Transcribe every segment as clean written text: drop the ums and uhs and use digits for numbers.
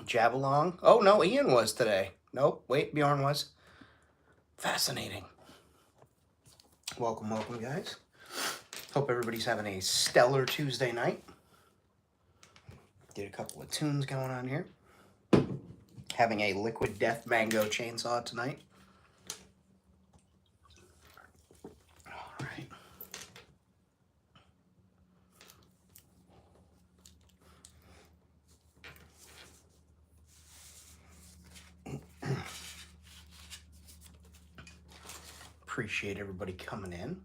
jab along. Oh, no, Ian was today. Nope, wait, Bjorn was. Fascinating. Welcome, welcome, guys. Hope everybody's having a stellar Tuesday night. Get a couple of tunes going on here. Having a Liquid Death Mango chainsaw tonight. All right. Appreciate everybody coming in.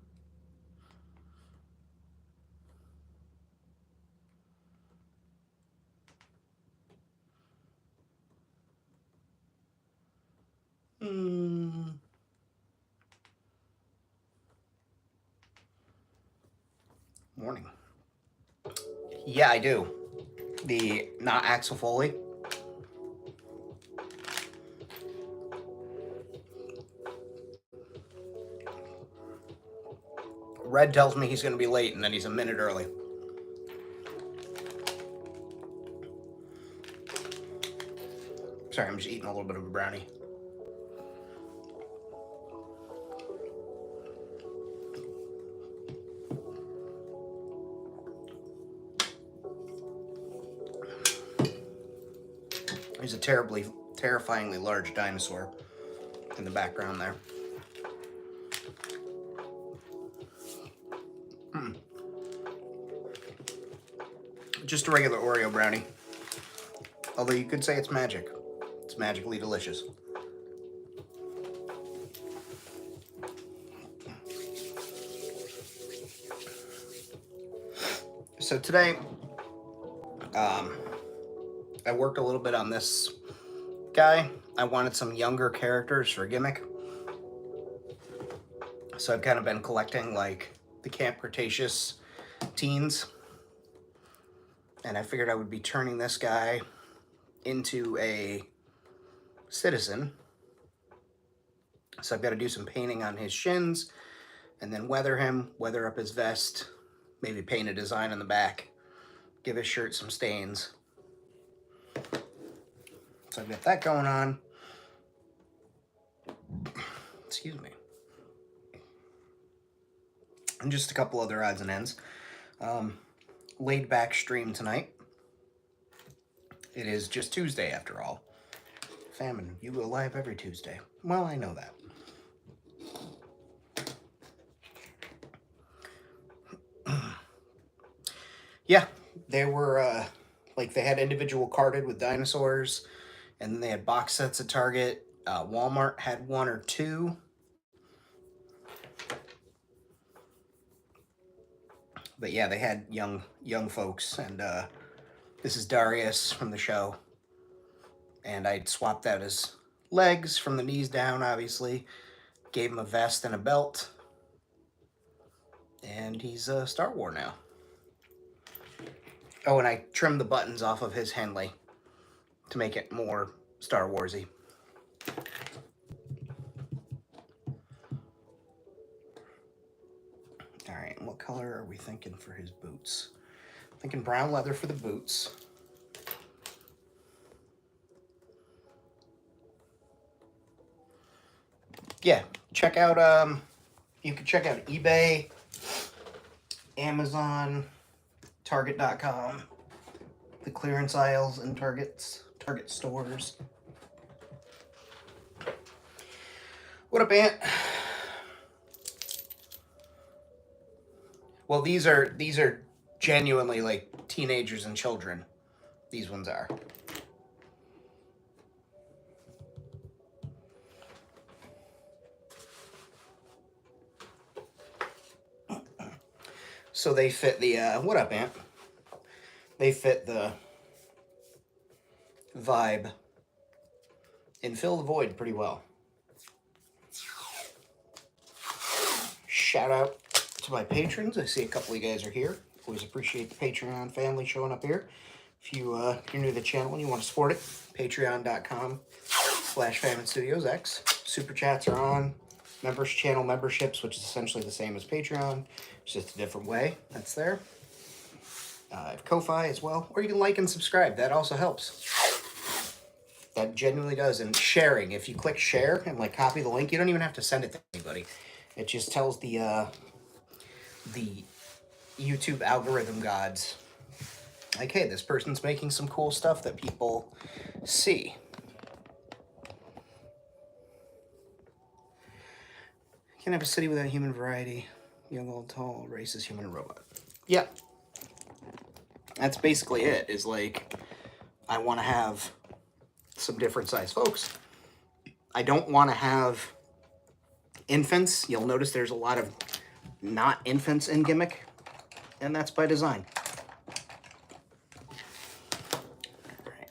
Morning. Yeah, I do. The not Axel Foley. Red tells me he's going to be late, and then he's a minute early. Sorry, I'm just eating a little bit of a brownie. There's a terrifyingly large dinosaur in the background there. Just a regular Oreo brownie. Although you could say it's magic. It's magically delicious. So today, I worked a little bit on this guy. I wanted some younger characters for a gimmick. So I've kind of been collecting like the Camp Cretaceous teens. And I figured I would be turning this guy into a citizen. So I've got to do some painting on his shins and then weather him, weather up his vest, maybe paint a design on the back, give his shirt some stains. So I've got that going on. Excuse me. And just a couple other odds and ends. Laid back stream tonight. It is just Tuesday after all. Famine, you go live every Tuesday. Well, I know that. Yeah, they were, like, they had individual carded with dinosaurs, and then they had box sets at Target. Walmart had one or two. But yeah, they had young folks, and this is Darius from the show. And I swapped out his legs from the knees down, obviously. Gave him a vest and a belt. And he's Star Wars now. Oh, and I trimmed the buttons off of his Henley to make it more Star Warsy. All right, what color are we thinking for his boots? Thinking brown leather for the boots. Yeah, check out, you can check out eBay, Amazon, Target.com, the clearance aisles in Target stores. What up, Aunt? Well, these are genuinely like teenagers and children. These ones are. So they fit the, what up, Aunt? They fit the vibe and fill the void pretty well. Shout out to my patrons. I see a couple of you guys are here. Always appreciate the Patreon family showing up here. If you're new to the channel and you want to support it, patreon.com/FamineStudiosX. Super chats are on. Channel memberships, which is essentially the same as Patreon. It's just a different way. That's there. I have Ko-Fi as well. Or you can like and subscribe. That also helps. That genuinely does. And sharing, if you click share and like copy the link, you don't even have to send it to anybody. It just tells the YouTube algorithm gods, like, hey, this person's making some cool stuff that people see. Can't have a city without human variety. Young, old, tall, races, human, and robot. Yeah. That's basically it, is like, I want to have some different size folks. I don't want to have infants. You'll notice there's a lot of not infants in Gimmick, and that's by design. All right.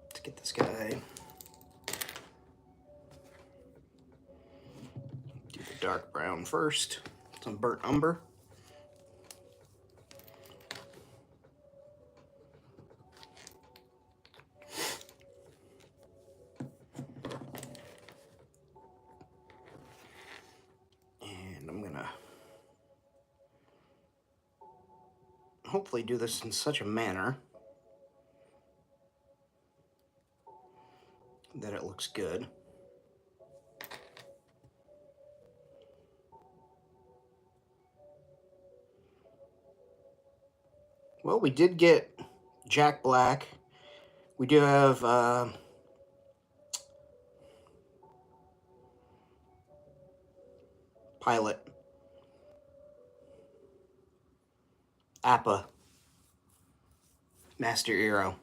Let's get this guy. Do the dark brown first. Some burnt umber. Hopefully do this in such a manner that it looks good. Well, we did get Jack Black. We do have Pilot, Appa, Master Eero.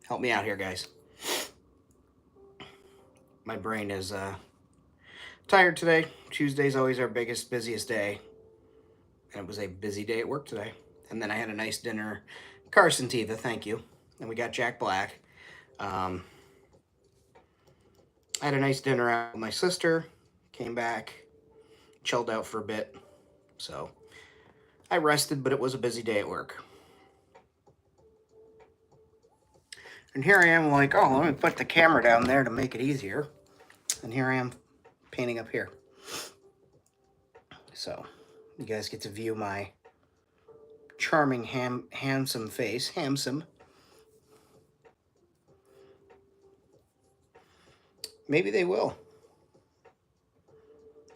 Help me out here, guys. My brain is tired today. Tuesday's always our busiest day. And it was a busy day at work today. And then I had a nice dinner. Carson Teva, thank you. And we got Jack Black. I had a nice dinner out with my sister. Came back, chilled out for a bit. So I rested, but it was a busy day at work. And here I am like, oh, let me put the camera down there to make it easier. And here I am painting up here. So you guys get to view my charming, handsome face. Handsome. Maybe they will.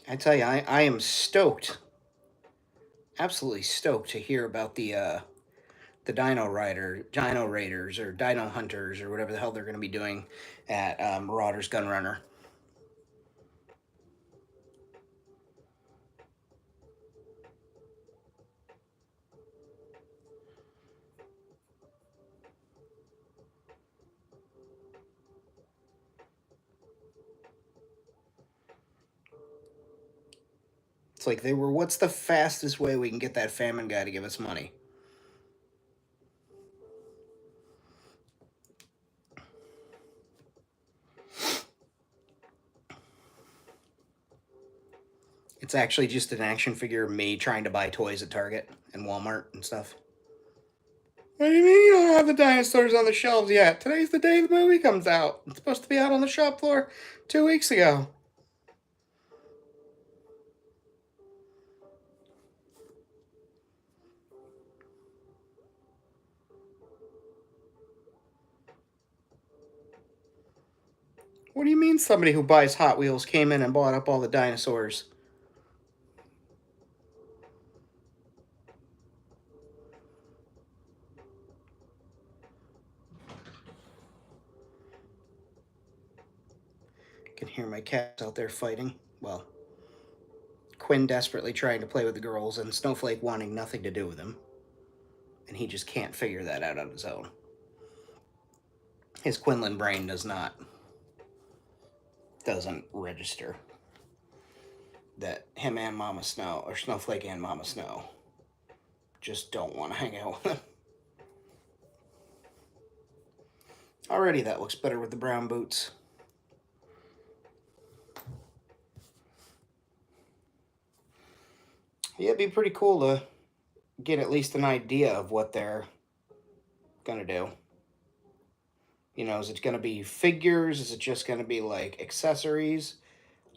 I tell you, I am stoked. Absolutely stoked to hear about the Dino Raiders, or Dino Hunters, or whatever the hell they're going to be doing at Marauders Gunrunner. It's like they were, what's the fastest way we can get that famine guy to give us money? It's actually just an action figure of me trying to buy toys at Target and Walmart and stuff. What do you mean you don't have the dinosaurs on the shelves yet? Today's the day the movie comes out. It's supposed to be out on the shop floor 2 weeks ago. What do you mean somebody who buys Hot Wheels came in and bought up all the dinosaurs? I can hear my cats out there fighting. Well, Quinn desperately trying to play with the girls and Snowflake wanting nothing to do with him. And he just can't figure that out on his own. His Quinlan brain doesn't register that him and Mama Snow, or Snowflake and Mama Snow, just don't want to hang out with him. Already that looks better with the brown boots. Yeah, it'd be pretty cool to get at least an idea of what they're gonna do. You know, is it gonna be figures? Is it just gonna be like accessories?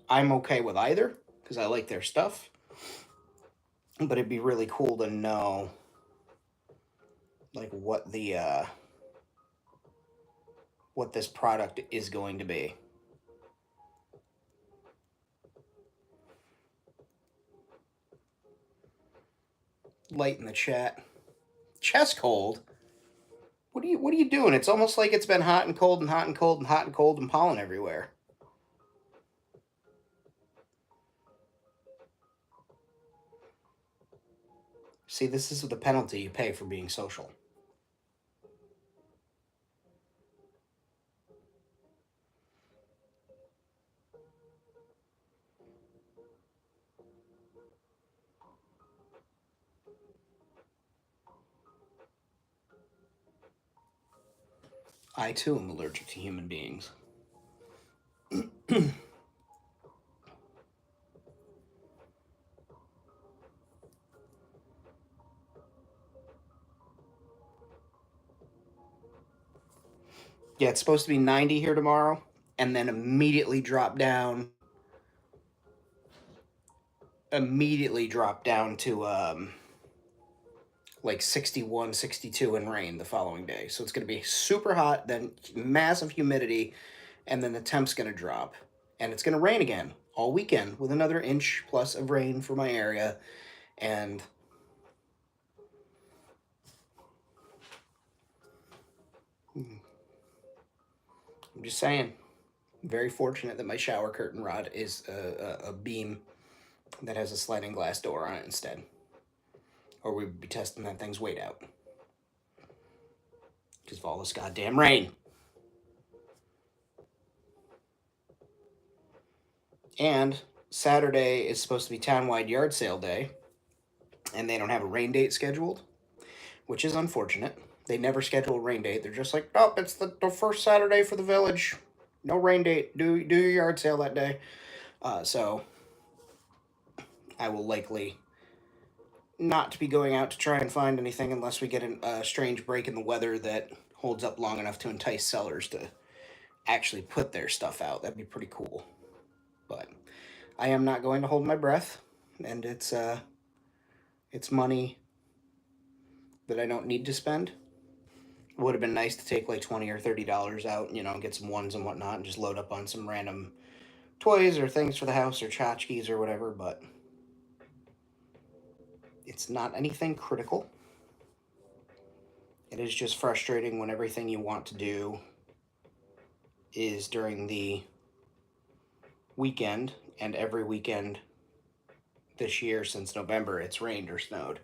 I'm okay with either because I like their stuff. But it'd be really cool to know like what the what this product is going to be. Light in the chat. Chest cold? What are you doing? It's almost like it's been hot and cold and hot and cold and hot and cold and pollen everywhere. See, this is the penalty you pay for being social. I too am allergic to human beings. Yeah, it's supposed to be 90 here tomorrow, and then immediately drop down to like 61, 62 and rain the following day. So it's going to be super hot, then massive humidity, and then the temp's going to drop. And it's going to rain again all weekend with another inch plus of rain for my area. And I'm just saying, very fortunate that my shower curtain rod is a beam that has a sliding glass door on it instead. Or we'd be testing that thing's weight out. Because of all this goddamn rain. And Saturday is supposed to be townwide yard sale day, and they don't have a rain date scheduled, which is unfortunate. They never schedule a rain date. They're just like, oh, it's the first Saturday for the village. No rain date. Do your yard sale that day. So I will likely not to be going out to try and find anything unless we get a strange break in the weather that holds up long enough to entice sellers to actually put their stuff out. That'd be pretty cool. But I am not going to hold my breath, and it's money that I don't need to spend. It would have been nice to take like $20 or $30 out, and get some ones and whatnot, and just load up on some random toys or things for the house or tchotchkes or whatever. But it's not anything critical. It is just frustrating when everything you want to do is during the weekend, and every weekend this year since November it's rained or snowed.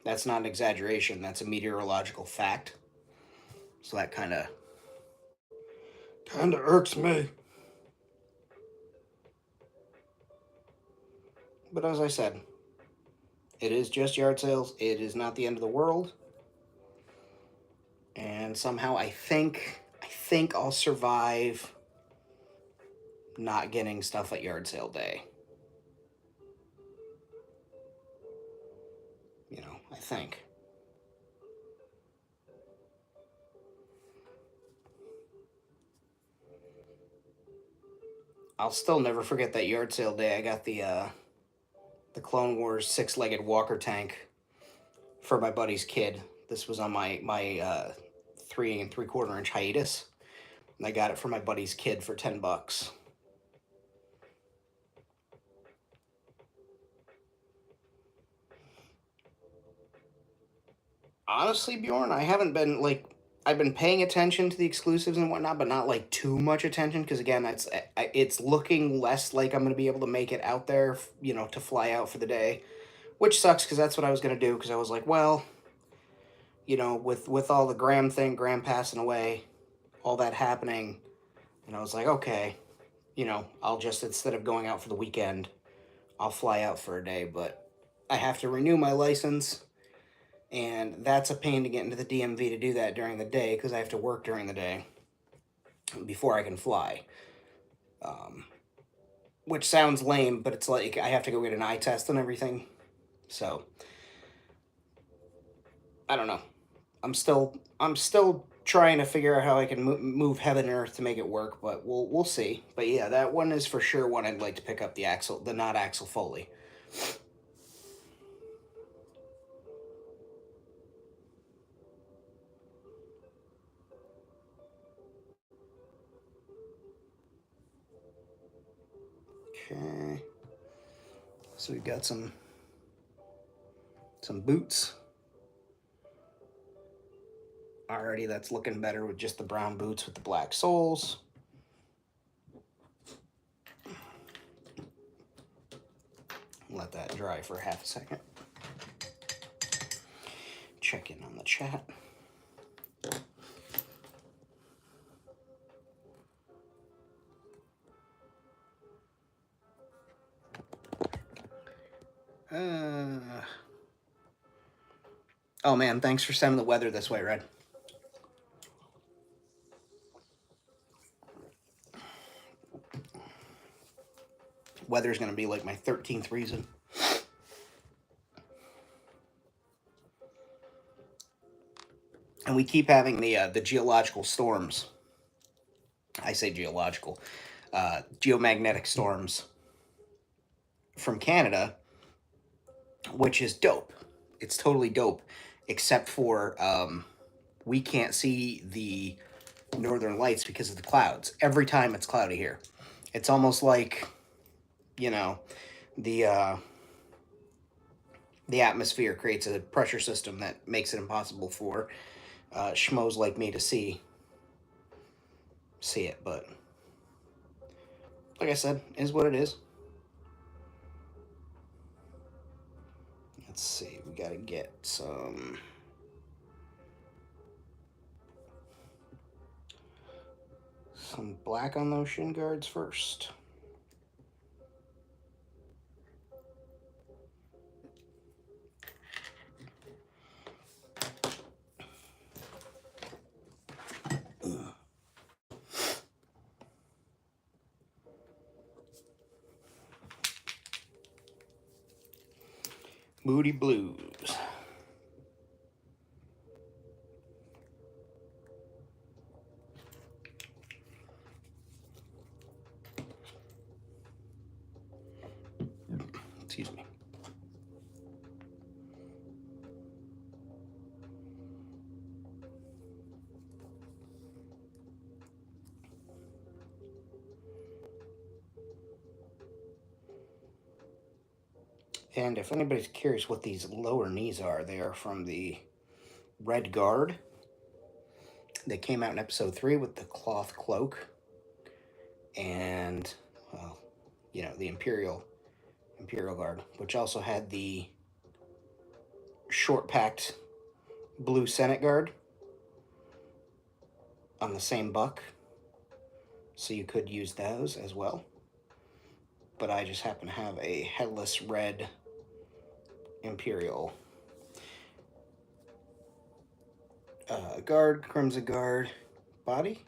That's not an exaggeration, that's a meteorological fact. So that kind of irks me. But as I said, it is just yard sales. It is not the end of the world. And somehow I think I'll survive not getting stuff at yard sale day. I think. I'll still never forget that yard sale day. I got the Clone Wars 6-legged walker tank for my buddy's kid. This was on my 3 3/4 inch hiatus, and I got it for my buddy's kid for $10. Honestly, Bjorn, I've been paying attention to the exclusives and whatnot, but not like too much attention because again, it's looking less like I'm gonna be able to make it out there, to fly out for the day, which sucks because that's what I was gonna do because I was like, well, with all the Graham passing away, all that happening, and I was like, okay, I'll just instead of going out for the weekend, I'll fly out for a day, but I have to renew my license. And that's a pain to get into the DMV to do that during the day because I have to work during the day before I can fly. Which sounds lame, but it's like I have to go get an eye test and everything. So I don't know. I'm still trying to figure out how I can move heaven and earth to make it work, but we'll see. But yeah, that one is for sure one I'd like to pick up, the not Axel Foley. So we've got some boots. Already that's looking better with just the brown boots with the black soles. Let that dry for half a second. Check in on the chat. Oh man, thanks for sending the weather this way, Red. Weather's gonna be like my 13th reason. And we keep having the geological storms. I say geological, geomagnetic storms from Canada, which is dope. It's totally dope, except for we can't see the northern lights because of the clouds. Every time it's cloudy here. It's almost like, you know, the atmosphere creates a pressure system that makes it impossible for schmoes like me to see it. But like I said, is what it is. Let's see, we gotta get some black on those shin guards first. Moody Blues. Excuse me. And if anybody's curious what these lower knees are, they are from the Red Guard. They came out in episode 3 with the cloth cloak. And, well, you know, the Imperial Guard, which also had the short-packed blue Senate Guard on the same buck. So you could use those as well. But I just happen to have a headless red Imperial Guard, Crimson Guard body.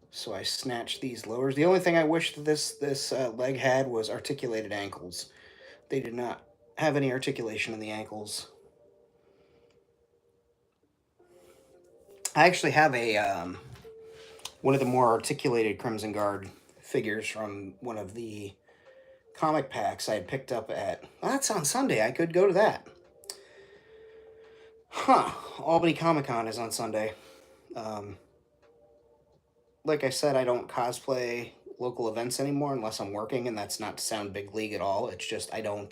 So I snatched these lowers. The only thing I wish this leg had was articulated ankles. They did not have any articulation in the ankles. I actually have a one of the more articulated Crimson Guard figures from one of the comic packs I had picked up at... Well, that's on Sunday. I could go to that. Huh. Albany Comic-Con is on Sunday. Like I said, I don't cosplay local events anymore unless I'm working, and that's not to sound big league at all. It's just I don't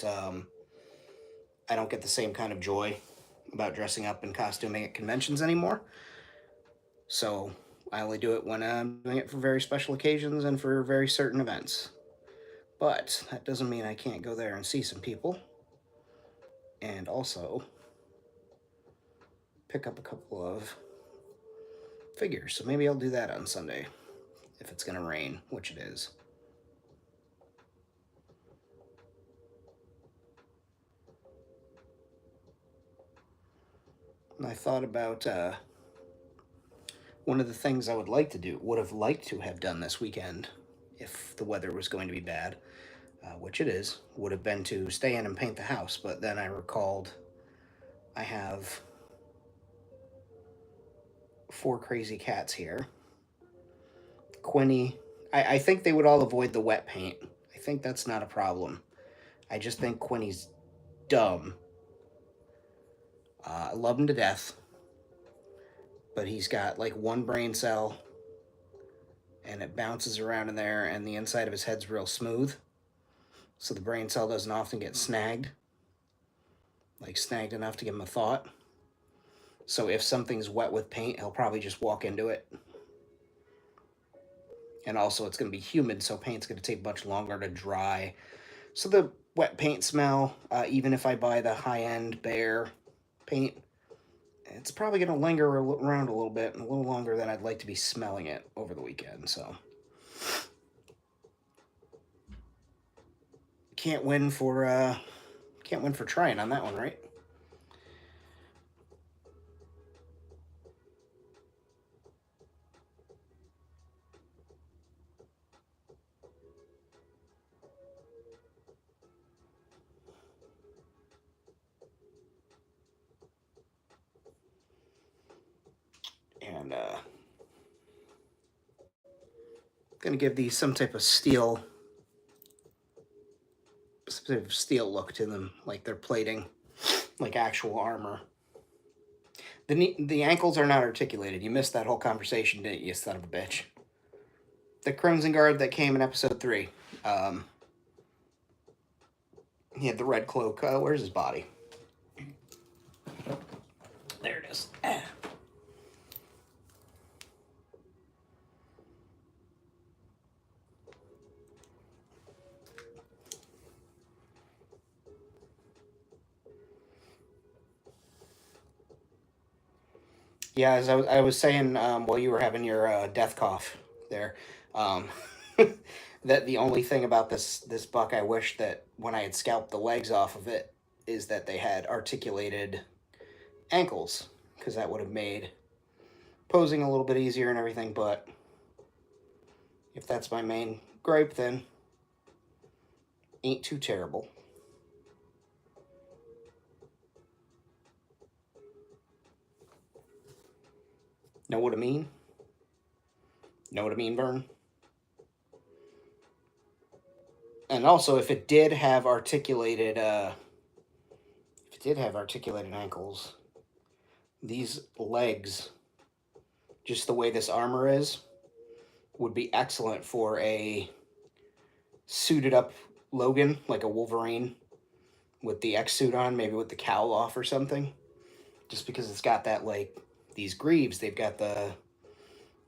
get the same kind of joy about dressing up and costuming at conventions anymore. So I only do it when I'm doing it for very special occasions and for very certain events. But that doesn't mean I can't go there and see some people. And also pick up a couple of figures. So maybe I'll do that on Sunday if it's going to rain, which it is. And I thought about one of the things I would have liked to have done this weekend if the weather was going to be bad, which it is, would have been to stay in and paint the house. But then I recalled I have 4 crazy cats here. Quinny, I think they would all avoid the wet paint. I think that's not a problem. I just think Quinny's dumb. I love him to death, but he's got like 1 brain cell, and it bounces around in there, and the inside of his head's real smooth. so the brain cell doesn't often get snagged, like snagged enough to give him a thought. So if something's wet with paint, he'll probably just walk into it. And also, it's going to be humid, so paint's going to take much longer to dry. So the wet paint smell, even if I buy the high-end Behr paint, it's probably going to linger around a little bit, and a little longer than I'd like to be smelling it over the weekend. So can't win for trying on that one, right? And gonna give these some type of steel look to them, like they're plating, like actual armor. The ankles are not articulated. You missed that whole conversation, didn't you, son of a bitch? The Crimson Guard that came in episode 3. He had the red cloak. Where's his body? There it is. Yeah, as I was saying while you were having your death cough there, um, that the only thing about this buck I wish that when I had scalped the legs off of it is that they had articulated ankles, because that would have made posing a little bit easier and everything. But if that's my main gripe, then ain't too terrible. Know what I mean? Know what I mean, Vern? And also, if it did have articulated ankles, these legs, just the way this armor is, would be excellent for a suited up Logan, like a Wolverine with the X suit on, maybe with the cowl off or something. Just because it's got that, like, these greaves, they've got the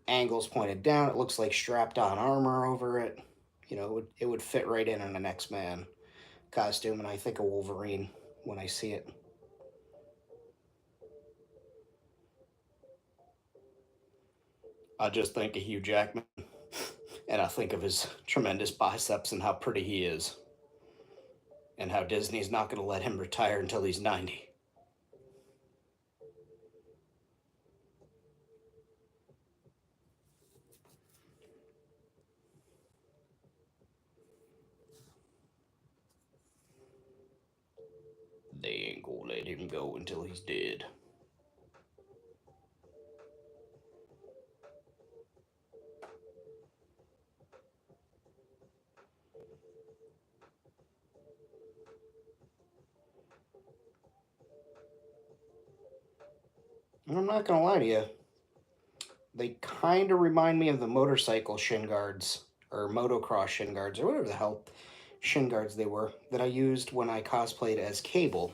angles pointed down. It looks like strapped on armor over it. You know, it would fit right in an X-Man costume, and I think of Wolverine when I see it. I just think of Hugh Jackman, and I think of his tremendous biceps and how pretty he is, and how Disney's not going to let him retire until he's 90. They ain't gonna let him go until he's dead. And I'm not gonna lie to you, they kind of remind me of the motorcycle shin guards, or motocross shin guards, or whatever the hell shin guards they were, that I used when I cosplayed as Cable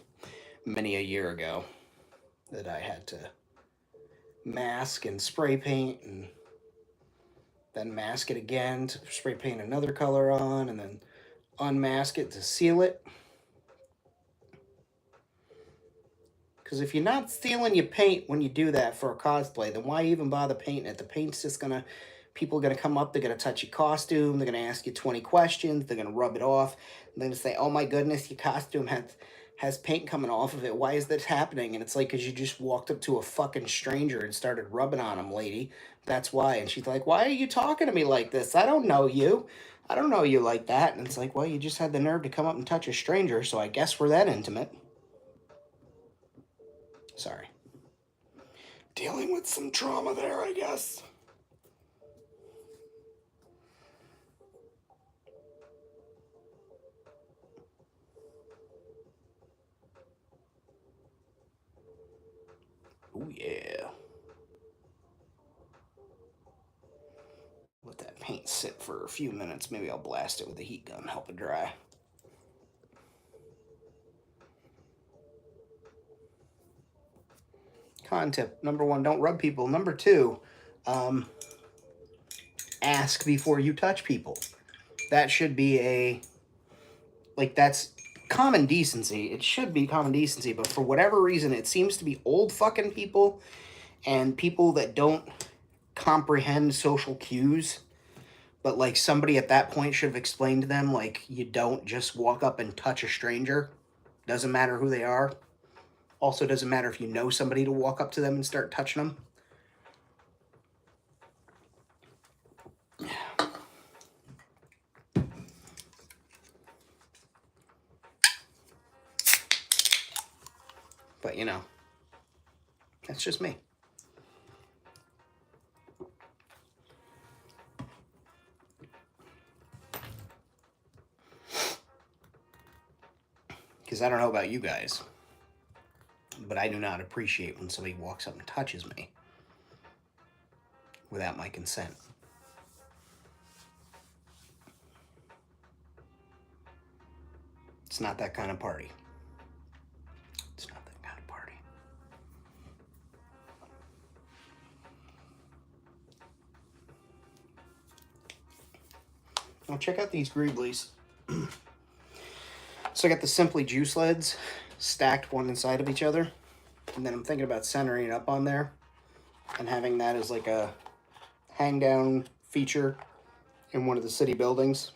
many a year ago, that I had to mask and spray paint and then mask it again to spray paint another color on and then unmask it to seal it. Because if you're not sealing your paint when you do that for a cosplay, then why even bother painting it? The paint's just gonna, people are gonna come up, they're gonna touch your costume, they're gonna ask you 20 questions, they're gonna rub it off, and they're gonna say, oh my goodness, your costume has paint coming off of it. Why is this happening? And it's like, because you just walked up to a fucking stranger and started rubbing on him, lady. That's why. And she's like, why are you talking to me like this? I don't know you. I don't know you like that. And it's like, well, you just had the nerve to come up and touch a stranger, so I guess we're that intimate. Sorry. Dealing with some trauma there, I guess. Oh, yeah. Let that paint sit for a few minutes. Maybe I'll blast it with a heat gun, help it dry. con tip. Number 1, don't rub people. Number 2, ask before you touch people. That should be that's common decency. It should be common decency, but for whatever reason, it seems to be old fucking people and people that don't comprehend social cues. But, like, somebody at that point should have explained to them, like, you don't just walk up and touch a stranger. Doesn't matter who they are. Also, doesn't matter if you know somebody to walk up to them and start touching them. But, you know, that's just me. Because I don't know about you guys, but I do not appreciate when somebody walks up and touches me without my consent. It's not that kind of party. It's not that kind of party. Well, check out these Greeblies. So I got the Simply Juice lids stacked one inside of each other. And then I'm thinking about centering it up on there and having that as like a hang down feature in one of the city buildings.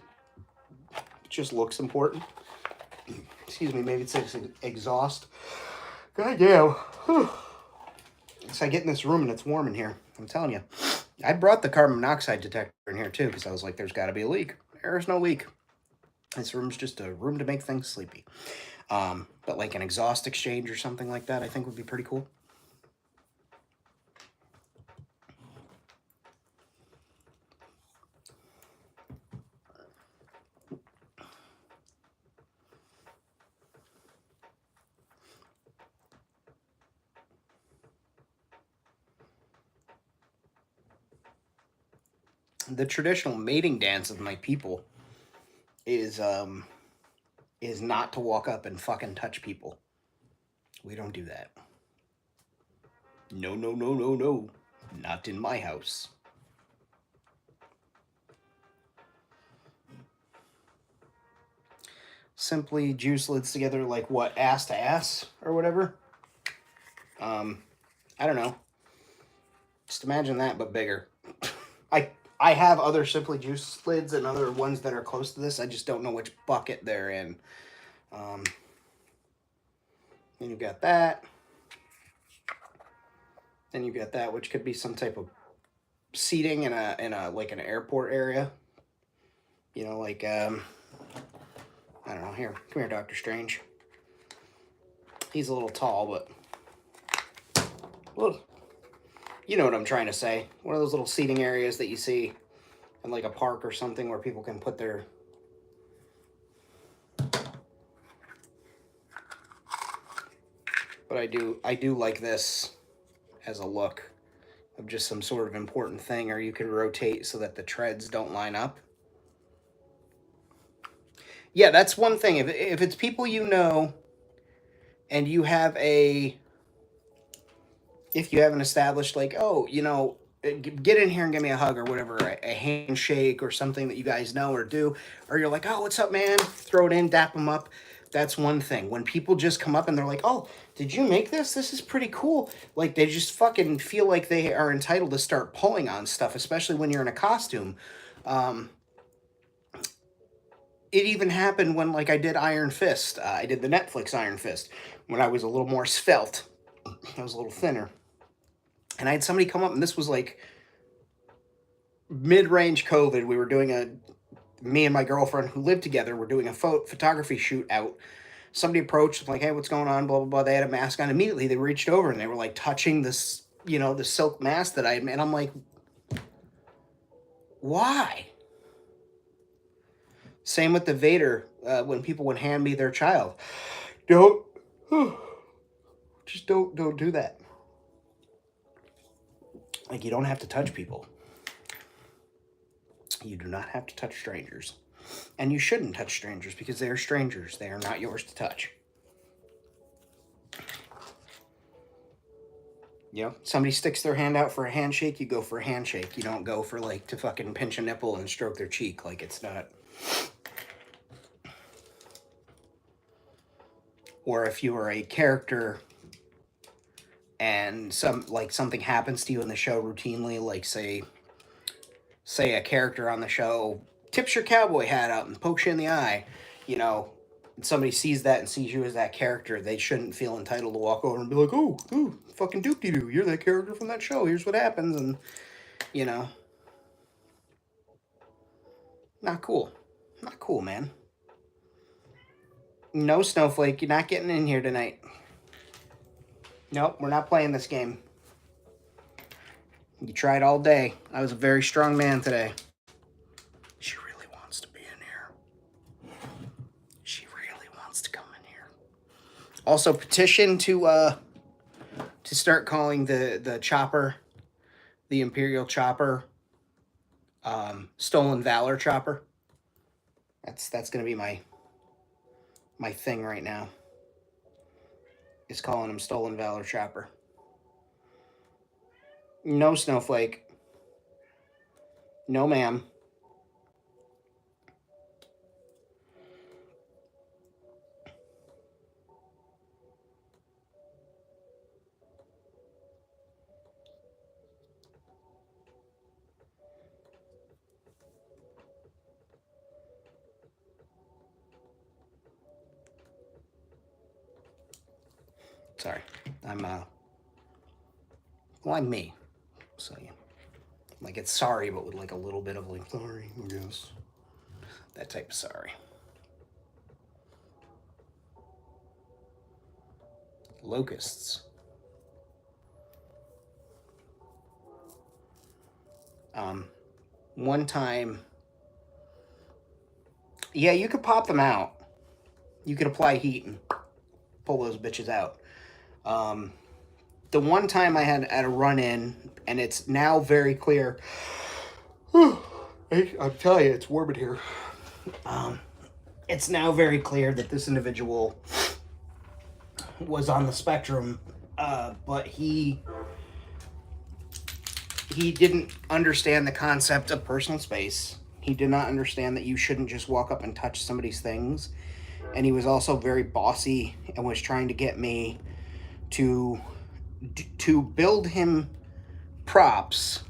It just looks important. Excuse me, maybe it's exhaust. God damn. So I get in this room and it's warm in here. I'm telling you. I brought the carbon monoxide detector in here too because I was like, there's got to be a leak. There's no leak. This room's just a room to make things sleepy. But like an exhaust exchange or something like that, I think would be pretty cool. The traditional mating dance of my people is not to walk up and fucking touch people. We don't do that. No, no, no, no, no. Not in my house. Simply juice lids together like what, ass to ass or whatever? I don't know. Just imagine that, but bigger. I have other Simply Juice lids and other ones that are close to this. I just don't know which bucket they're in. Then you've got that. Then you've got that, which could be some type of seating in a like an airport area. You know, like I don't know. Here, come here, Dr. Strange. He's a little tall, but well, you know what I'm trying to say. One of those little seating areas that you see in like a park or something where people can put their... But I do like this as a look of just some sort of important thing, or you can rotate so that the treads don't line up. Yeah, that's one thing. If it's people you know and you have if you haven't established like, oh, you know, get in here and give me a hug or whatever, a handshake or something that you guys know or do, or you're like, oh, what's up, man? Throw it in, dap them up. That's one thing. When people just come up and they're like, oh, did you make this? This is pretty cool. Like, they just fucking feel like they are entitled to start pulling on stuff, especially when you're in a costume. It even happened when, like, I did Iron Fist. I did the Netflix Iron Fist when I was a little more svelte. I was a little thinner. And I had somebody come up, and this was like mid-range COVID. We were doing me and my girlfriend who lived together were doing a photography shoot out. Somebody approached, like, hey, what's going on, blah, blah, blah. They had a mask on. Immediately, they reached over, and they were, like, touching this, you know, the silk mask that I had made. And I'm like, why? Same with the Vader, when people would hand me their child. Just don't do that. Like, you don't have to touch people. You do not have to touch strangers. And you shouldn't touch strangers because they are strangers. They are not yours to touch. You know, somebody sticks their hand out for a handshake, you go for a handshake. You don't go for, like, to fucking pinch a nipple and stroke their cheek. Like, it's not. Or if you are a character and something happens to you in the show routinely, like, say a character on the show tips your cowboy hat up and pokes you in the eye, you know, and somebody sees that and sees you as that character, they shouldn't feel entitled to walk over and be like, oh, fucking doop-de-doo, you're that character from that show, here's what happens, and, you know. Not cool. Not cool, man. No, Snowflake, you're not getting in here tonight. Nope, we're not playing this game. You tried all day. I was a very strong man today. She really wants to be in here. She really wants to come in here. Also, petition to start calling the chopper, the Imperial chopper, Stolen Valor chopper. That's gonna be my thing right now. Is calling him Stolen Valor chopper. No, Snowflake. No, ma'am. Sorry. I'm me. So, yeah. Like, it's sorry, but with, like, a little bit of, like, sorry, I guess. That type of sorry. Locusts. One time... Yeah, you could pop them out. You could apply heat and pull those bitches out. The one time I had at a run-in, and it's now very clear. I'm telling you, it's warm in here. It's now very clear that this individual was on the spectrum, but he didn't understand the concept of personal space. He did not understand that you shouldn't just walk up and touch somebody's things. And he was also very bossy and was trying to get me to build him props,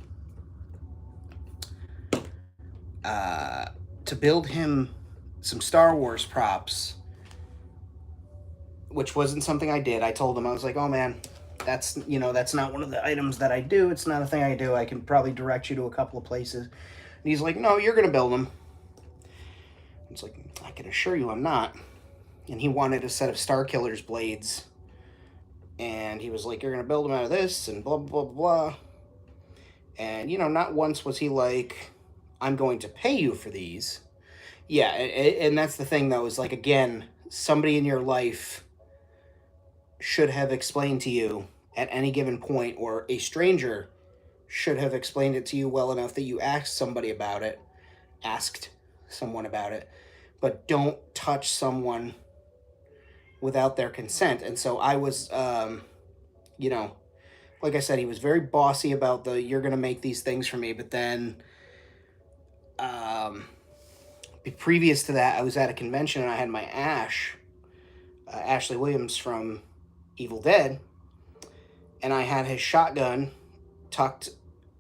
to build him some Star Wars props, which wasn't something I did. I told him, I was like, oh man, that's not one of the items that I do. It's not a thing I do. I can probably direct you to a couple of places. And he's like, no, you're going to build them. It's like, I can assure you I'm not. And he wanted a set of Starkiller's blades. And he was like, you're going to build them out of this, and blah, blah, blah, blah. And, not once was he like, I'm going to pay you for these. Yeah, and that's the thing, though, is like, again, somebody in your life should have explained to you at any given point, or a stranger should have explained it to you well enough that you asked someone about it, but don't touch someone without their consent. And so I was, like I said, he was very bossy about you're going to make these things for me. But then, previous to that, I was at a convention and I had my Ashley Williams from Evil Dead, and I had his shotgun tucked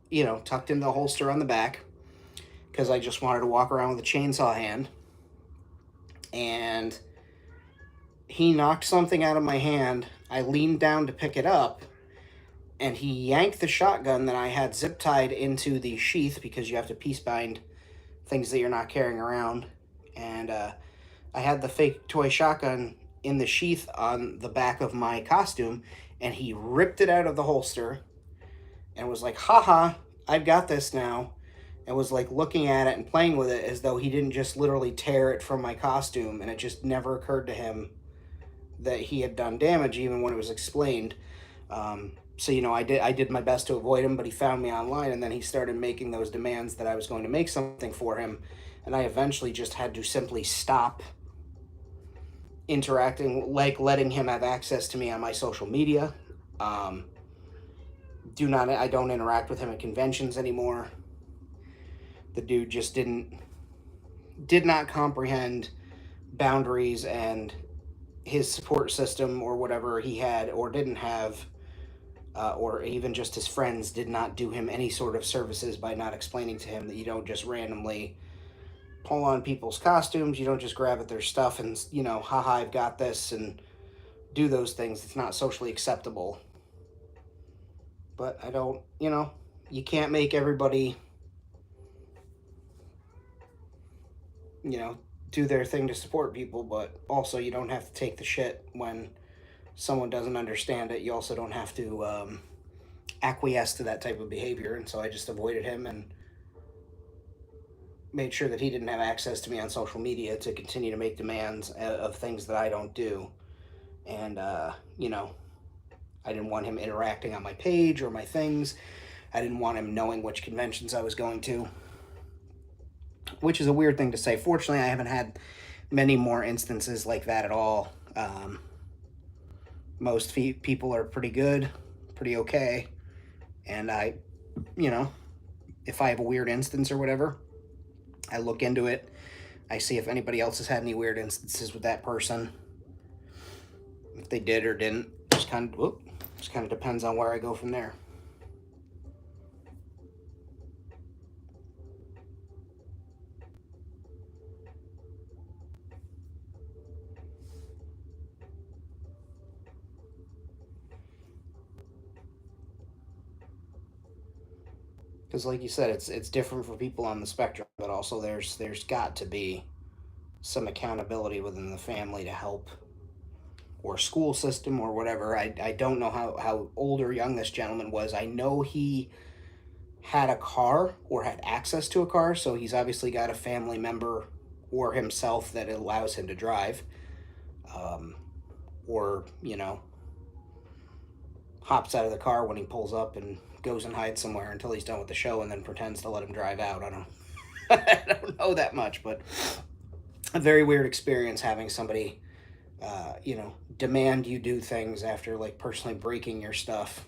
in the holster on the back, because I just wanted to walk around with a chainsaw hand. And he knocked something out of my hand. I leaned down to pick it up, and he yanked the shotgun that I had zip tied into the sheath, because you have to piece bind things that you're not carrying around. And I had the fake toy shotgun in the sheath on the back of my costume, and he ripped it out of the holster and was like, haha, I've got this now, and was like looking at it and playing with it as though he didn't just literally tear it from my costume. And it just never occurred to him that he had done damage, even when it was explained. So, I did my best to avoid him, but he found me online, and then he started making those demands that I was going to make something for him. And I eventually just had to simply stop interacting, like letting him have access to me on my social media. I don't interact with him at conventions anymore. The dude just did not comprehend boundaries, and his support system or whatever he had or didn't have, or even just his friends did not do him any sort of services by not explaining to him that you don't just randomly pull on people's costumes, you don't just grab at their stuff and, haha, I've got this, and do those things. It's not socially acceptable. But I don't, you can't make everybody, you know, do their thing to support people, but also you don't have to take the shit when someone doesn't understand it. You also don't have to acquiesce to that type of behavior. And so I just avoided him and made sure that he didn't have access to me on social media to continue to make demands of things that I don't do. And, I didn't want him interacting on my page or my things. I didn't want him knowing which conventions I was going to, which is a weird thing to say. Fortunately, I haven't had many more instances like that at all. Most people are pretty good, pretty okay. And you know, if I have a weird instance or whatever, I look into it. I see if anybody else has had any weird instances with that person. If they did or didn't, just kind of depends on where I go from there. Because, like you said, it's different for people on the spectrum, but also there's got to be some accountability within the family to help, or school system or whatever. I don't know how old or young this gentleman was. I know he had a car or had access to a car, so he's obviously got a family member or himself that allows him to drive, um, or hops out of the car when he pulls up and goes and hides somewhere until he's done with the show and then pretends to let him drive out. I don't I don't know that much, but a very weird experience having somebody demand you do things after like personally breaking your stuff.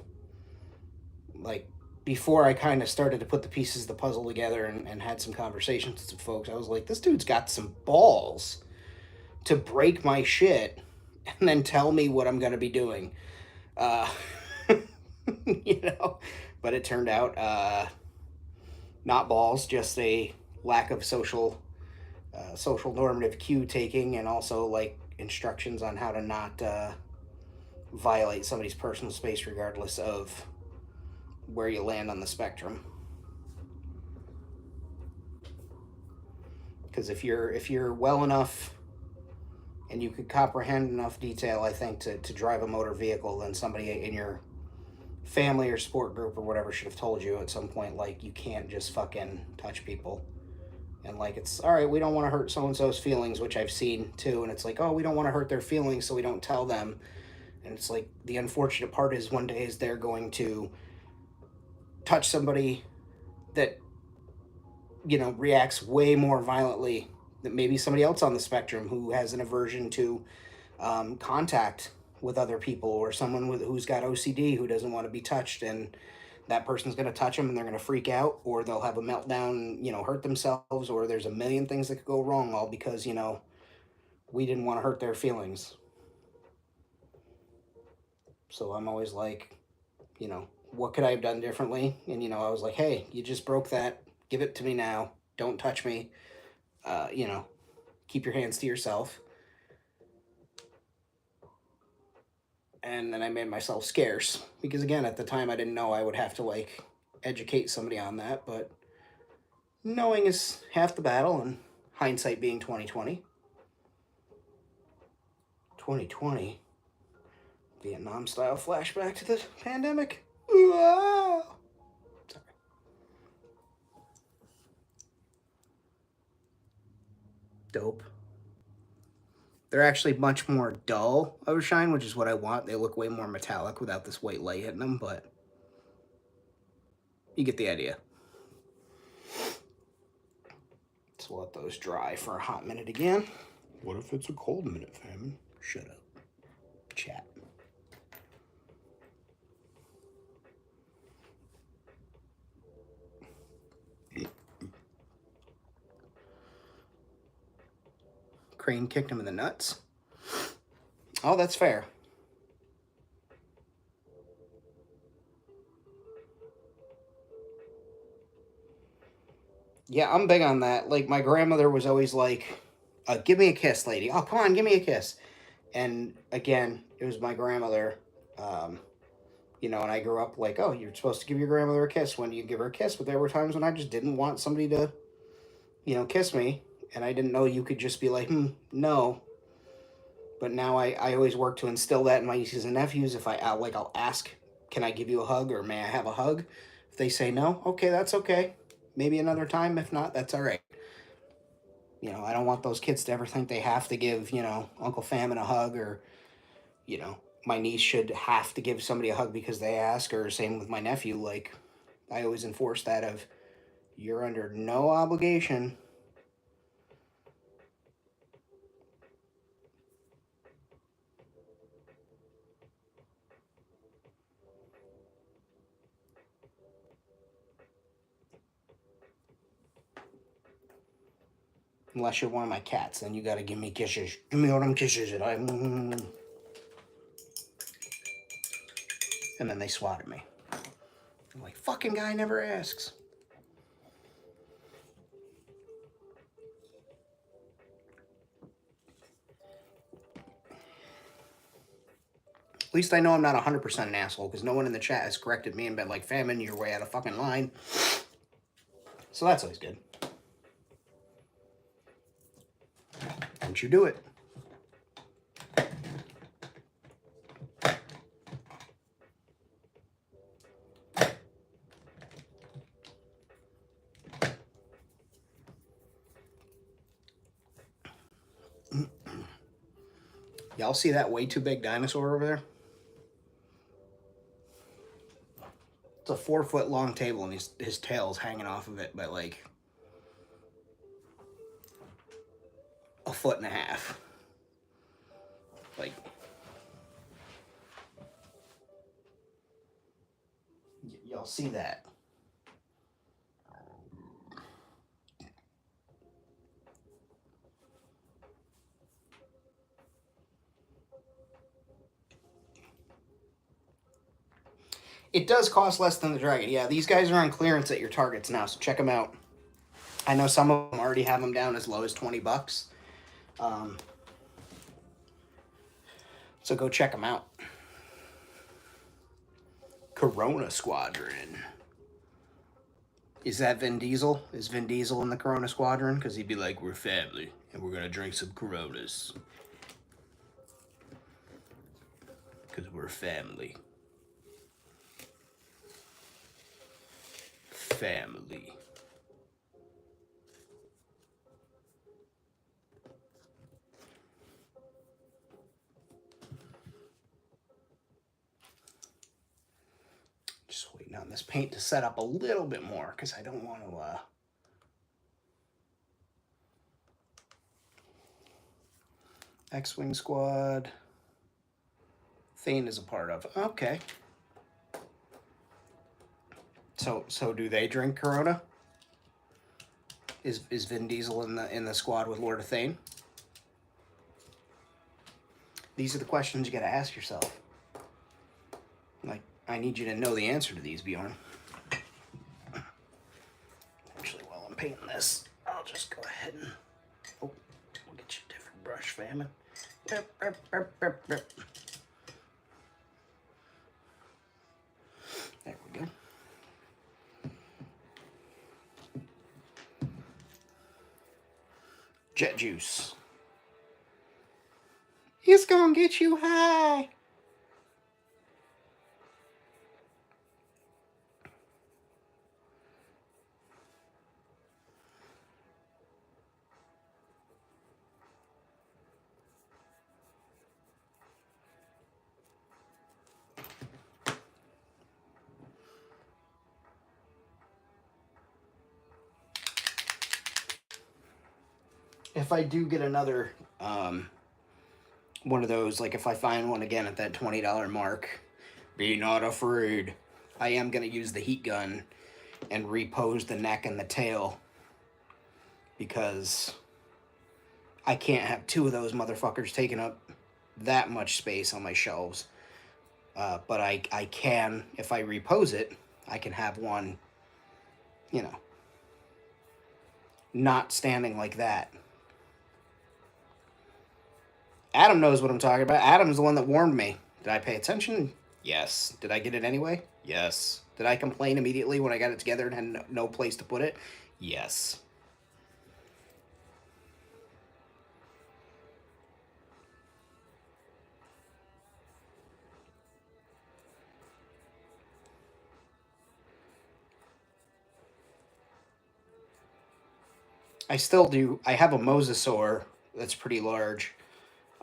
Like, before I kind of started to put the pieces of the puzzle together and had some conversations with some folks, I was like, this dude's got some balls to break my shit and then tell me what I'm going to be doing. Uh, but it turned out not balls, just a lack of social normative cue taking, and also like instructions on how to not violate somebody's personal space regardless of where you land on the spectrum. Because if you're well enough and you could comprehend enough detail, I think, to drive a motor vehicle, then somebody in your family or support group or whatever should have told you at some point, like, you can't just fucking touch people. And like, it's all right, we don't want to hurt so-and-so's feelings, which I've seen too. And it's like, oh, we don't want to hurt their feelings, so we don't tell them. And it's like, the unfortunate part is one day is they're going to touch somebody that reacts way more violently than maybe somebody else on the spectrum who has an aversion to contact with other people, or someone who's got OCD who doesn't want to be touched, and that person's going to touch them and they're going to freak out, or they'll have a meltdown, hurt themselves, or there's a million things that could go wrong, all because we didn't want to hurt their feelings. So I'm always like, what could I have done differently? And I was like, hey, you just broke that, give it to me now, don't touch me, keep your hands to yourself. And then I made myself scarce, because again, at the time I didn't know I would have to like educate somebody on that, but knowing is half the battle, and hindsight being 2020. 2020, Vietnam style flashback to the pandemic. Sorry. Dope. They're actually much more dull outshine, which is what I want. They look way more metallic without this white light hitting them, but you get the idea. So we'll let those dry for a hot minute again. What if it's a cold minute, fam? Shut up. Chat. crane kicked him in the nuts. Oh, that's fair. Yeah, I'm big on that. Like, my grandmother was always like, give me a kiss, lady. Oh, come on, give me a kiss. And again, it was my grandmother. Um, you know, and I grew up like, oh, you're supposed to give your grandmother a kiss when you give her a kiss. But there were times when I just didn't want somebody to, you know, kiss me. And I didn't know you could just be like, no. But now I always work to instill that in my nieces and nephews. If I'll ask, can I give you a hug or may I have a hug? If they say no, okay, that's okay. Maybe another time. If not, that's all right. You know, I don't want those kids to ever think they have to give, you know, Uncle Famine a hug, or, you know, my niece should have to give somebody a hug because they ask, or same with my nephew. Like, I always enforce that of, you're under no obligation. Unless you're one of my cats, then you gotta give me kisses. Give me all them kisses, and then they swat at me. I'm like, fucking guy never asks. At least I know I'm not 100% an asshole, because no one in the chat has corrected me and been like, Famine, you're way out of fucking line. So that's always good. Don't you do it. Y'all see that way too big dinosaur over there? It's a 4-foot long table, and his tail's hanging off of it by like a foot and a half. Like, y'all see that? It does cost less than the Dragon. Yeah, these guys are on clearance at your Targets now, so check them out. I know some of them already have them down as low as $20. So go check them out. Corona Squadron. Is that Vin Diesel? Is Vin Diesel in the Corona Squadron? Because he'd be like, we're family, and we're going to drink some Coronas. Because we're family. Family. Just waiting on this paint to set up a little bit more, because I don't want to, X-Wing Squad. Thane is a part of. Okay. So do they drink Corona? Is Vin Diesel in the squad with Lord of Thane? These are the questions you got to ask yourself. Like, I need you to know the answer to these, Bjorn. Actually, while I'm painting this, I'll just go ahead and... Oh, we'll get you a different brush, Famine. There we go. Jet juice. It's gonna get you high. If I do get another one of those, like if I find one again at that $20 mark, be not afraid. I am going to use the heat gun and repose the neck and the tail, because I can't have two of those motherfuckers taking up that much space on my shelves. But I can, if I repose it, I can have one, you know, not standing like that. Adam knows what I'm talking about. Adam's the one that warned me. Did I pay attention? Yes. Did I get it anyway? Yes. Did I complain immediately when I got it together and had no place to put it? Yes. I still do. I have a mosasaur that's pretty large.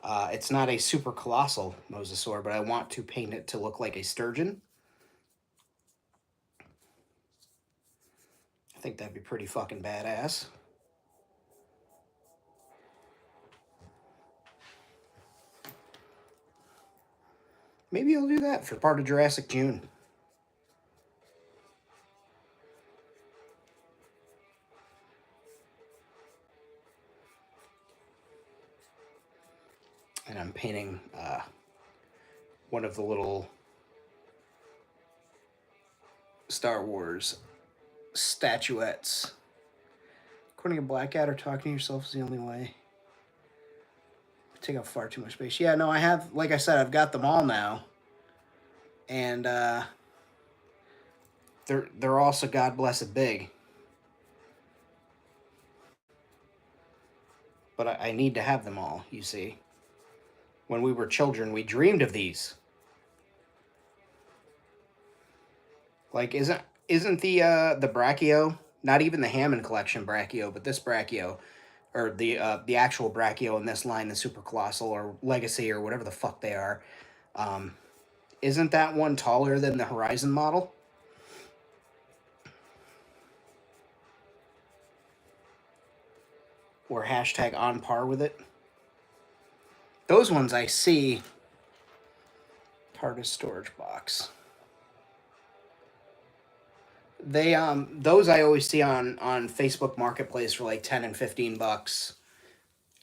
It's not a super colossal mosasaur, but I want to paint it to look like a sturgeon. I think that'd be pretty fucking badass. Maybe I'll do that for part of Jurassic June. And I'm painting one of the little Star Wars statuettes. According to Blackadder, talking to yourself is the only way. Take up far too much space. Yeah, no, I have, like I said, I've got them all now. And they're also God blessed big. But I need to have them all, you see. When we were children, we dreamed of these. Like, isn't the Brachio, not even the Hammond collection Brachio, but this Brachio, or the actual Brachio in this line, the Super Colossal or Legacy or whatever the fuck they are, isn't that one taller than the Horizon model? Or hashtag on par with it? Those ones I see. TARDIS storage box. They those I always see on Facebook Marketplace for like 10 and $15.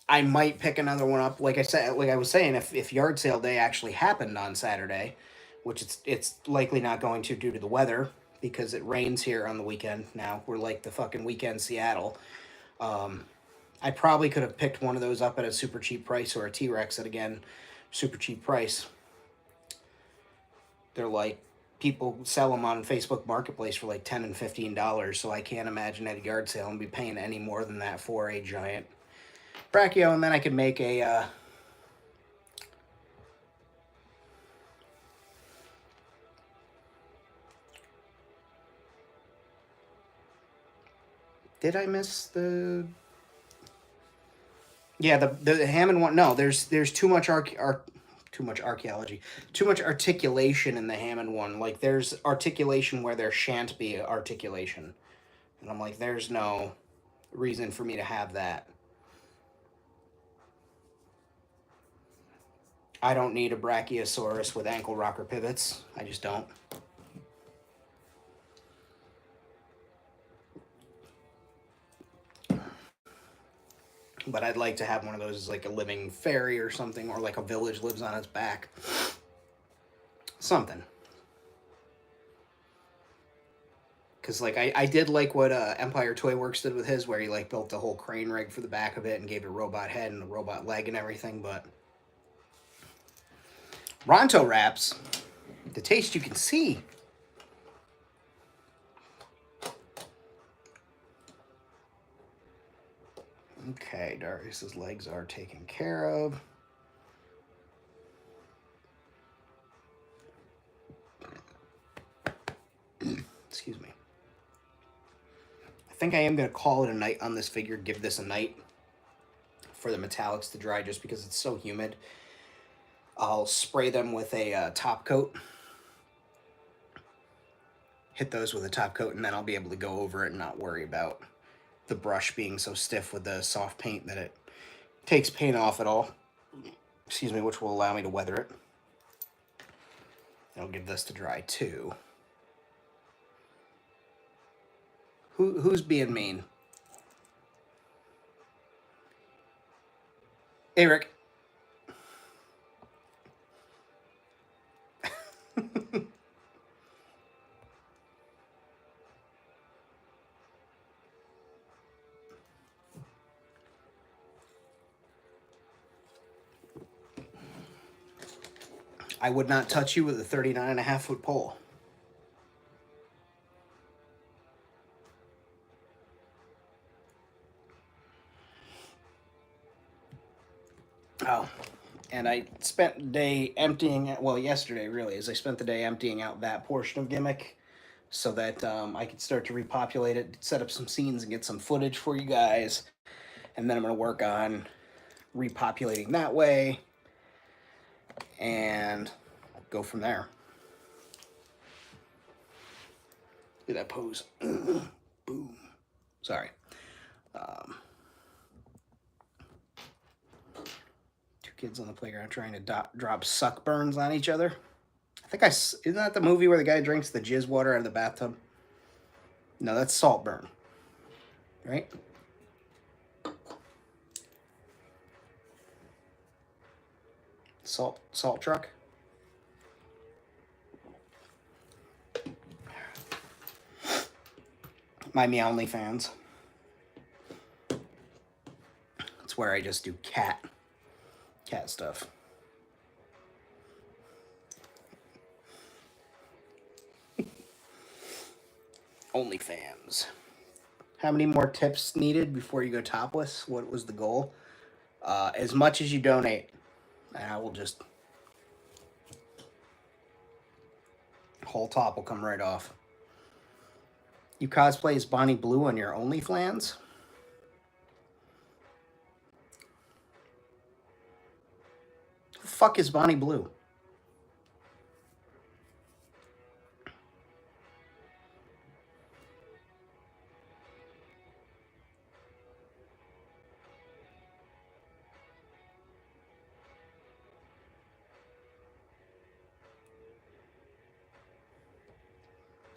I might pick another one up. Like I said, like I was saying, if yard sale day actually happened on Saturday, which it's likely not going to due to the weather because it rains here on the weekend now. We're like the fucking weekend Seattle. I probably could have picked one of those up at a super cheap price or a T-Rex at, again, super cheap price. They're like, people sell them on Facebook Marketplace for like 10 and $15, so I can't imagine at a yard sale and be paying any more than that for a giant Brachio. And then I could make a did I miss the? Yeah, the Hammond one. No, there's too much too much archaeology, too much articulation in the Hammond one. Like there's articulation where there shan't be articulation, and I'm like, there's no reason for me to have that. I don't need a Brachiosaurus with ankle rocker pivots. I just don't. But I'd like to have one of those as like a living fairy or something, or like a village lives on its back. Something. Because like I did like what Empire Toy Works did with his, where he like built the whole crane rig for the back of it and gave it a robot head and a robot leg and everything. But Ronto wraps, the taste you can see. Okay, Darius's legs are taken care of. Excuse me. I think I am going to call it a night on this figure, give this a night for the metallics to dry just because it's so humid. I'll spray them with a top coat. Hit those with a top coat, and then I'll be able to go over it and not worry about the brush being so stiff with the soft paint that it takes paint off at all. Excuse me, which will allow me to weather it. I'll give this to dry too. Who's being mean? Hey, Rick. I would not touch you with a 39.5-foot pole. Oh, and I spent the day emptying, well, yesterday really, is I spent the day emptying out that portion of Gimmick so that I could start to repopulate it, set up some scenes, and get some footage for you guys. And then I'm going to work on repopulating that way and go from there. Look at that pose. Boom. Sorry. Two kids on the playground trying to drop suck burns on each other. I think isn't that the movie where the guy drinks the jizz water out of the bathtub? No, that's Saltburn, right? Salt truck. My Meowly fans. It's where I just do cat stuff. OnlyFans. How many more tips needed before you go topless? What was the goal? As much as you donate, and I will just... whole top will come right off. You cosplay as Bonnie Blue on your OnlyFans? Who the fuck is Bonnie Blue?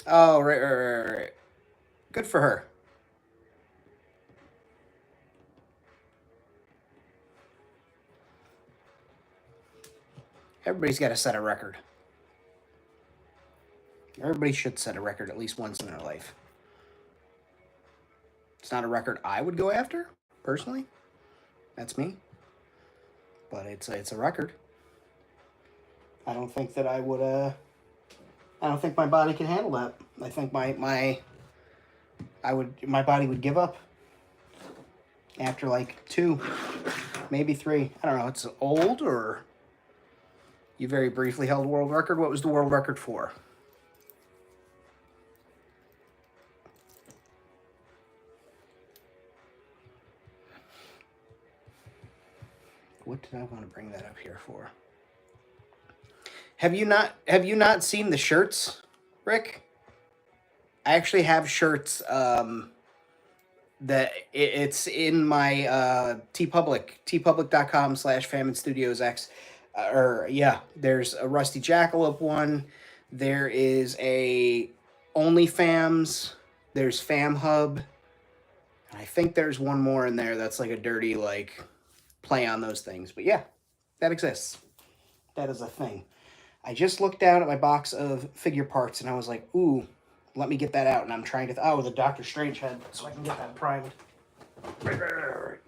Oh, right. Good for her. Everybody's got to set a record. Everybody should set a record at least once in their life. It's not a record I would go after, personally. That's me. But it's a record. I don't think that I would, I don't think my body can handle that. I think my body would give up after like 2, maybe 3. I don't know. It's old, or you very briefly held world record. What was the world record for? What did I want to bring that up here for? Have you not seen the shirts, Rick? I actually have shirts that it's in my tpublic.com/FamineStudiosX. There's a Rusty Jackalope one. There is a OnlyFams. There's FamHub. And I think there's one more in there that's like a dirty play on those things. But yeah, that exists. That is a thing. I just looked down at my box of figure parts and I was like, ooh, let me get that out. And I'm trying to... the Doctor Strange head, so I can get that primed. Right.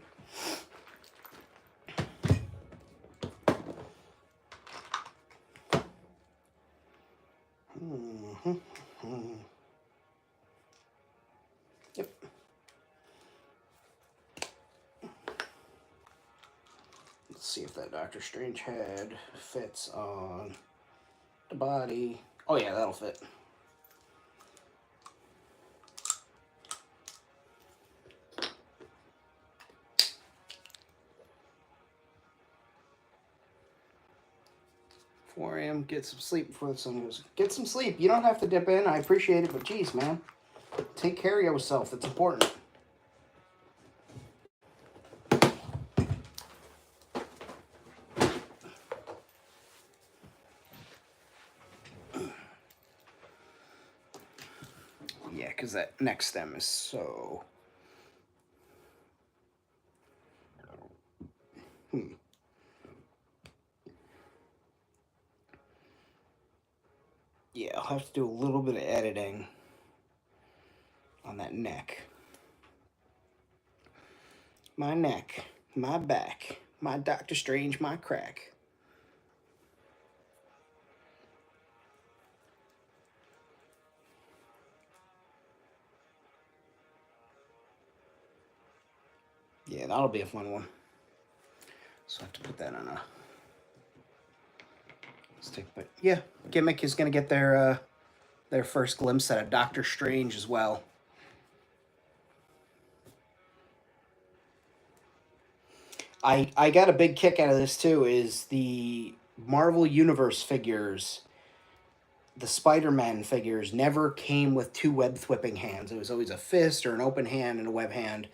Yep. Let's see if that Doctor Strange head fits on the body. Oh yeah, that'll fit. Get some sleep before the sun goes. Get some sleep. You don't have to dip in. I appreciate it, but geez, man. Take care of yourself. It's important. Yeah, because that neck stem is so... Yeah, I'll have to do a little bit of editing on that neck. My neck, my back, my Doctor Strange, my crack. Yeah, that'll be a fun one. So I have to put that on a stick. But yeah, Gimmick is going to get their first glimpse at a Doctor Strange as well. I got a big kick out of this too. Is the Marvel Universe figures, the Spider-Man figures never came with two web thwipping hands. It was always a fist or an open hand and a web hand.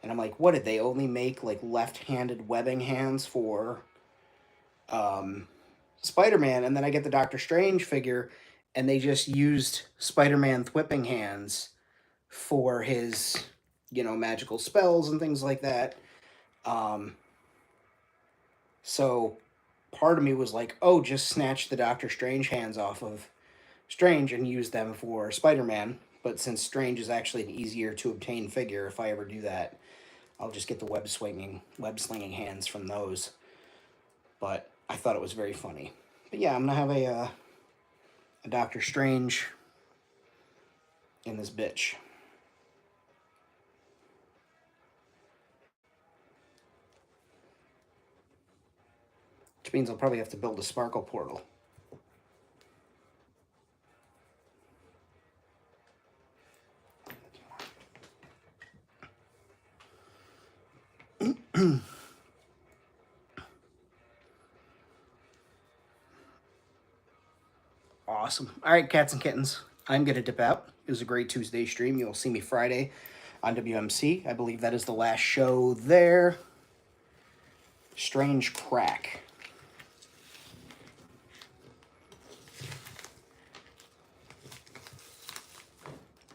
And I'm like, what did they only make like left-handed webbing hands for Spider-Man? And then I get the Doctor Strange figure, and they just used Spider-Man thwipping hands for his, magical spells and things like that. Um, so part of me was like, oh, just snatch the Doctor Strange hands off of Strange and use them for Spider-Man. But since Strange is actually an easier to obtain figure, if I ever do that, I'll just get the web slinging hands from those. But I thought it was very funny. But yeah, I'm gonna have a Doctor Strange in this bitch. Which means I'll probably have to build a sparkle portal. Awesome. All right, cats and kittens. I'm going to dip out. It was a great Tuesday stream. You'll see me Friday on WMC. I believe that is the last show there. Strange crack.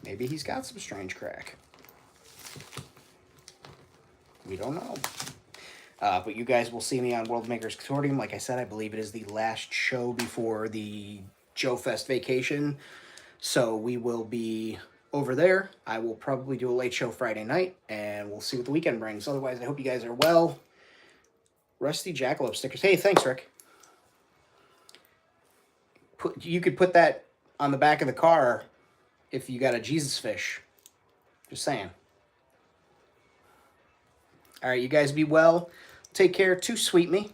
Maybe he's got some strange crack. We don't know. But you guys will see me on World Makers Consortium. Like I said, I believe it is the last show before the Joe Fest vacation. So we will be over there. I will probably do a late show Friday night, and we'll see what the weekend brings. Otherwise, I hope you guys are well. Rusty Jackalope stickers. Hey, thanks, Rick. You could put that on the back of the car if you got a Jesus fish. Just saying. All right, you guys be well. Take care. Too sweet me.